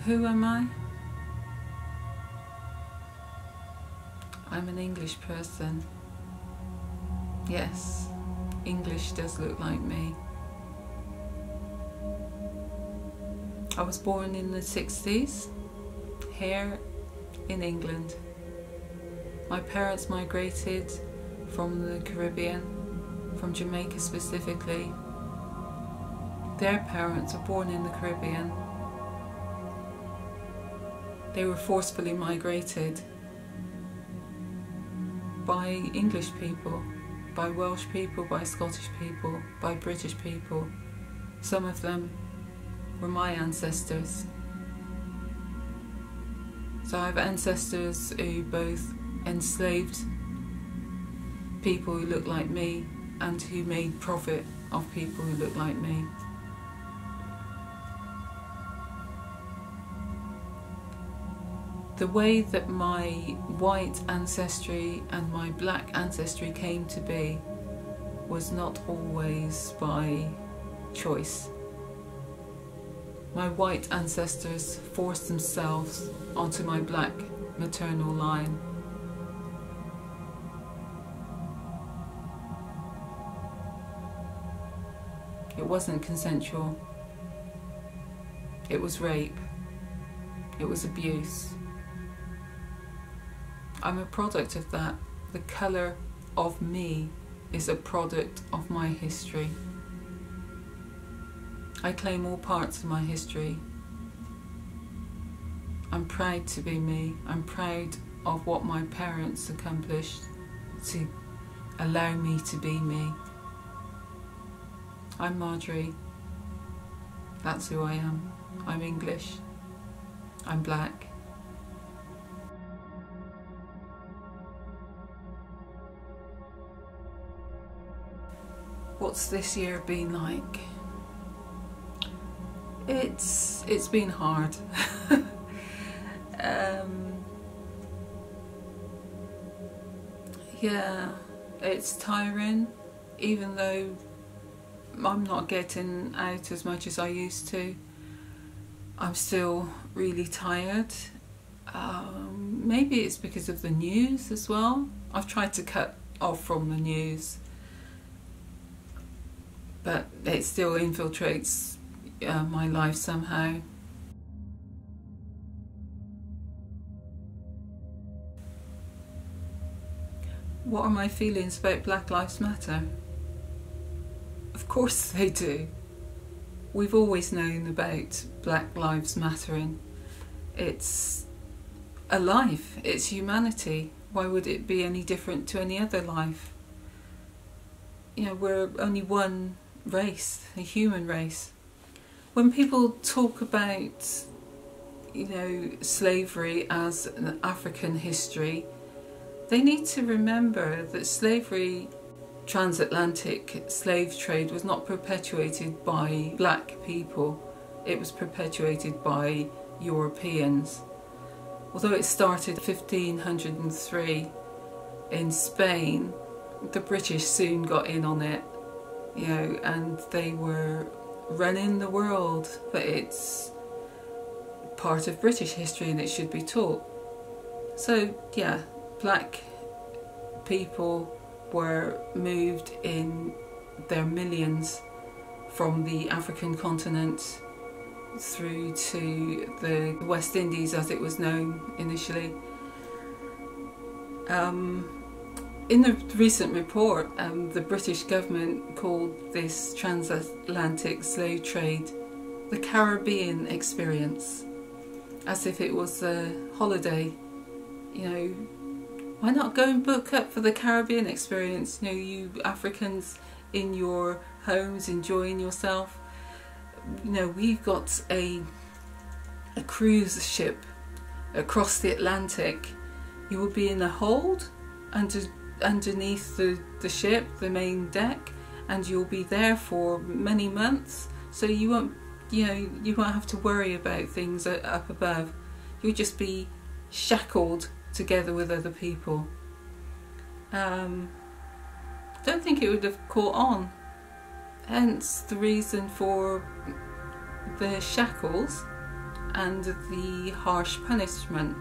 Who am I? I'm an English person. Yes, English does look like me. I was born in the 60s, here in England. My parents migrated from the Caribbean, from Jamaica specifically. Their parents were born in the Caribbean. They were forcefully migrated by English people, by Welsh people, by Scottish people, by British people. Some of them were my ancestors. So I have ancestors who both enslaved people who look like me and who made profit of people who look like me. The way that my white ancestry and my black ancestry came to be was not always by choice. My white ancestors forced themselves onto my black maternal line. It wasn't consensual. It was rape. It was abuse. I'm a product of that. The colour of me is a product of my history. I claim all parts of my history. I'm proud to be me. I'm proud of what my parents accomplished to allow me to be me. I'm Marjorie. That's who I am. I'm English. I'm black. What's this year been like? It's been hard. Yeah, it's tiring, even though I'm not getting out as much as I used to. I'm still really tired. Maybe it's because of the news as well. I've tried to cut off from the news, but it still infiltrates my life somehow. What are my feelings about Black Lives Matter? Of course they do. We've always known about Black Lives Mattering. It's a life, it's humanity. Why would it be any different to any other life? You know, we're only one race, a human race. When people talk about, you know, slavery as an African history, they need to remember that slavery, transatlantic slave trade, was not perpetuated by black people. It was perpetuated by Europeans. Although it started 1503 in Spain, the British soon got in on it, you know, and they were running the world. But it's part of British history and it should be taught. So yeah, black people were moved in their millions from the African continent through to the West Indies, as it was known initially. In the recent report, the British government called this transatlantic slave trade the Caribbean experience, as if it was a holiday. You know, why not go and book up for the Caribbean experience? You know, you Africans in your homes enjoying yourself. You know, we've got a cruise ship across the Atlantic. You will be in a hold underneath the ship, the main deck, and you'll be there for many months. So you won't, you know, you won't have to worry about things up above. You'll just be shackled together with other people. Don't think it would have caught on. Hence the reason for the shackles and the harsh punishment.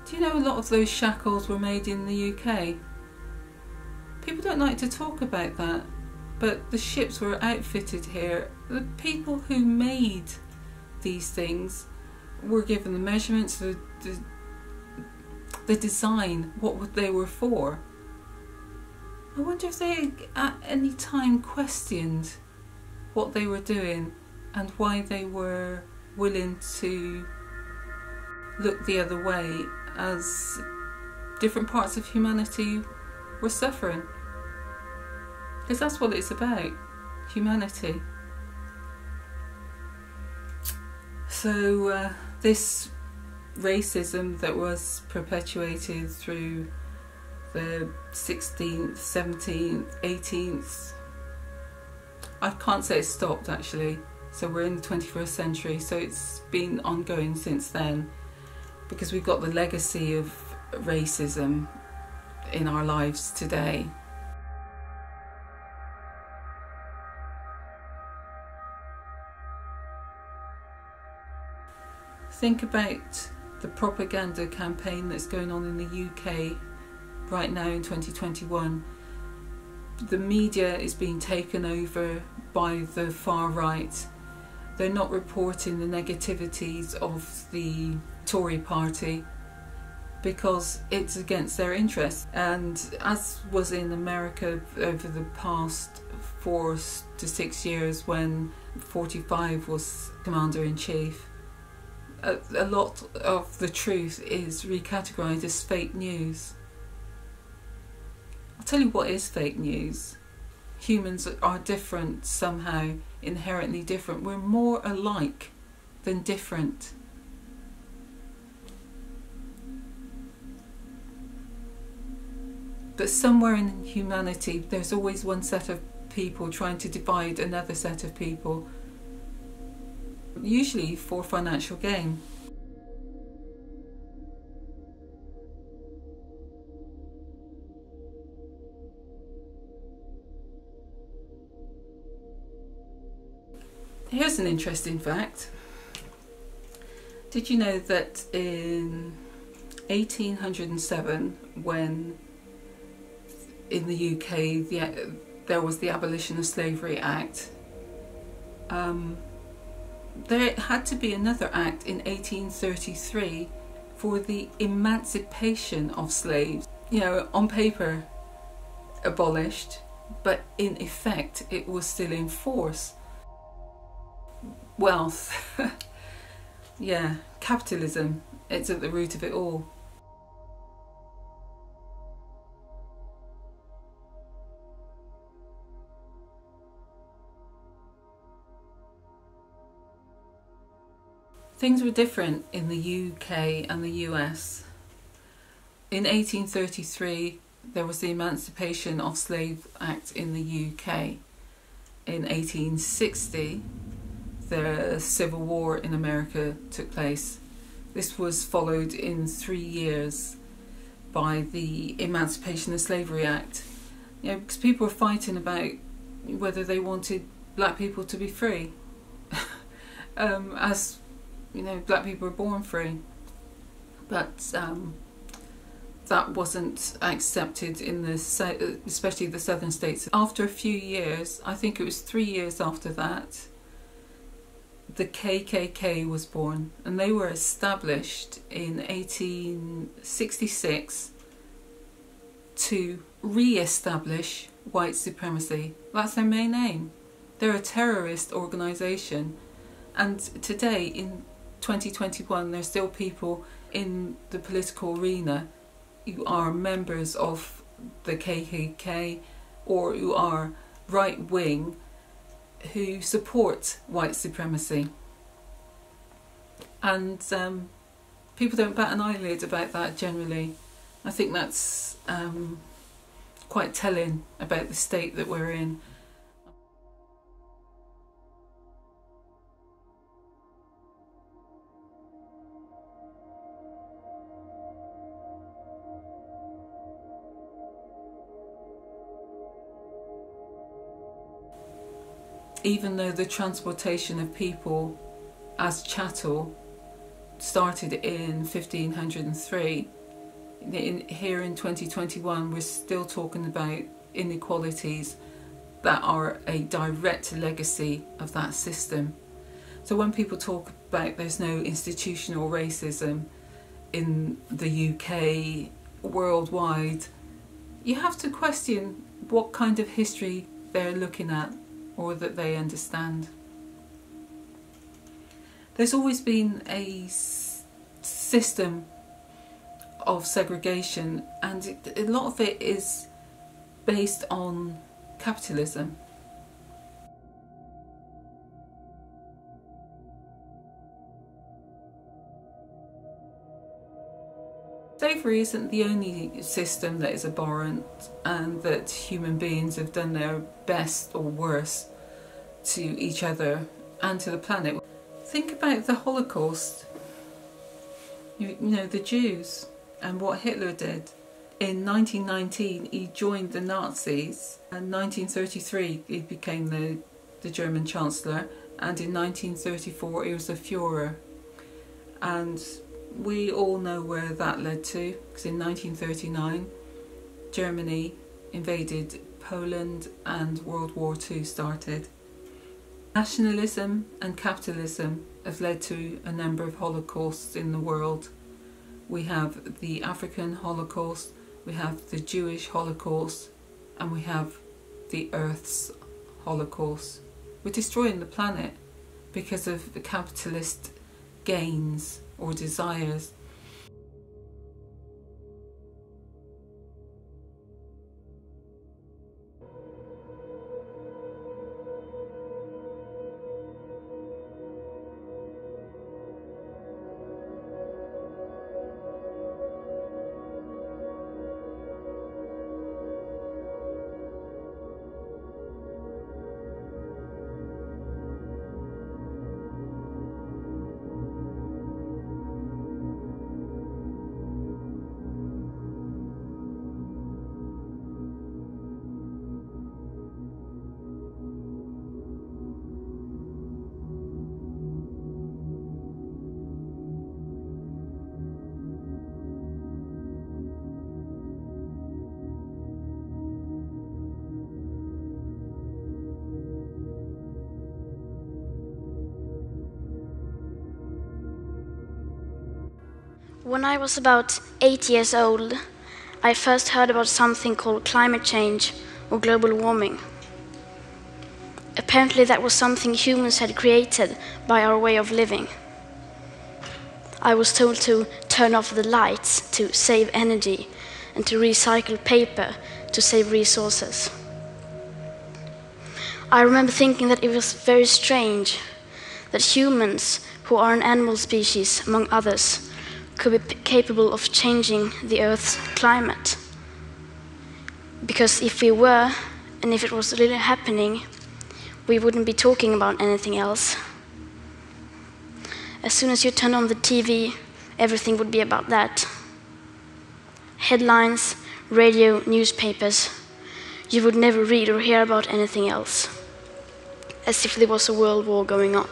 Do you know a lot of those shackles were made in the UK? People don't like to talk about that, but the ships were outfitted here. The people who made these things were given the measurements, the design, what they were for. I wonder if they at any time questioned what they were doing and why they were willing to look the other way as different parts of humanity were suffering. Because that's what it's about, humanity. So this racism that was perpetuated through the 16th, 17th, 18th, I can't say it stopped actually, so we're in the 21st century, so it's been ongoing since then, because we've got the legacy of racism in our lives today. Think about the propaganda campaign that's going on in the UK right now in 2021. The media is being taken over by the far right. They're not reporting the negativities of the Tory party because it's against their interests. And as was in America over the past 4 to 6 years when 45 was Commander-in-Chief, a lot of the truth is recategorised as fake news. I'll tell you what is fake news. Humans are different somehow, inherently different. We're more alike than different. But somewhere in humanity there's always one set of people trying to divide another set of people, usually for financial gain. Here's an interesting fact. Did you know that in 1807, when in the UK there was the Abolition of Slavery Act, there had to be another act in 1833 for the emancipation of slaves. You know, on paper abolished, but in effect it was still in force. Wealth, yeah, capitalism, it's at the root of it all. Things were different in the UK and the US. In 1833 there was the Emancipation of Slave Act in the UK. In 1860 the Civil War in America took place. This was followed in 3 years by the Emancipation of Slavery Act. You know, because people were fighting about whether they wanted black people to be free. As you know, black people were born free. But that wasn't accepted in the especially the southern states. After a few years, I think it was 3 years after that, the KKK was born, and they were established in 1866 to re-establish white supremacy. That's their main aim. They're a terrorist organisation, and today in 2021 there's still people in the political arena who are members of the KKK or who are right-wing who support white supremacy, and people don't bat an eyelid about that generally. I think that's quite telling about the state that we're in. Even though the transportation of people as chattel started in 1503. Here in 2021 we're still talking about inequalities that are a direct legacy of that system. So when people talk about there's no institutional racism in the UK, worldwide, you have to question what kind of history they're looking at or that they understand. There's always been a system of segregation, and a lot of it is based on capitalism. Slavery isn't the only system that is abhorrent and that human beings have done their best or worse to each other and to the planet. Think about the Holocaust, you know, the Jews and what Hitler did. In 1919 he joined the Nazis, and 1933 he became the German Chancellor, and in 1934 he was a Führer. And we all know where that led to, because in 1939 Germany invaded Poland and World War II started. Nationalism and capitalism have led to a number of holocausts in the world. We have the African Holocaust, we have the Jewish Holocaust, and we have the Earth's Holocaust. We're destroying the planet because of the capitalist gains or desires. When I was about 8 years old, I first heard about something called climate change or global warming. Apparently that was something humans had created by our way of living. I was told to turn off the lights to save energy and to recycle paper to save resources. I remember thinking that it was very strange that humans, who are an animal species among others, could be capable of changing the Earth's climate. Because if we were, and if it was really happening, we wouldn't be talking about anything else. As soon as you turn on the TV, everything would be about that. Headlines, radio, newspapers. You would never read or hear about anything else, as if there was a world war going on.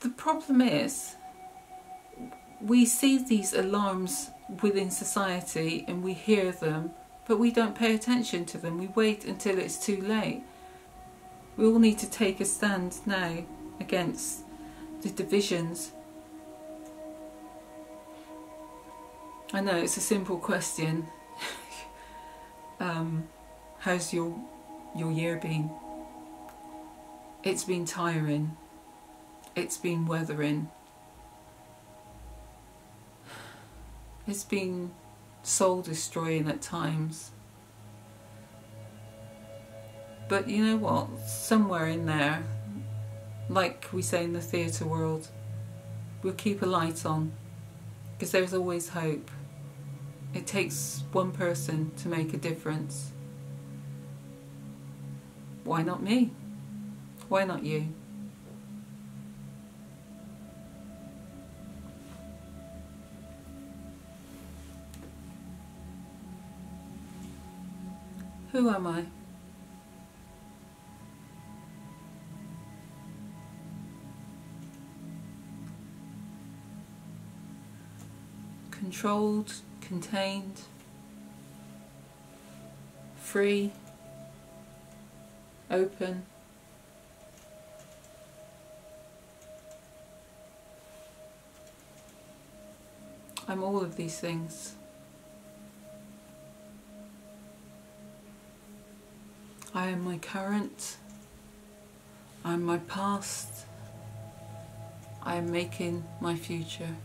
the problem is, we see these alarms within society and we hear them, but we don't pay attention to them. We wait until it's too late. We all need to take a stand now against the divisions. I know it's a simple question. How's your year been? It's been tiring. It's been weathering. It's been soul destroying at times. But you know what? Somewhere in there, like we say in the theatre world, we'll keep a light on, because there's always hope. It takes one person to make a difference. Why not me? Why not you? Who am I? Controlled, contained, free, open. I'm all of these things. I am my current, I am my past, I am making my future.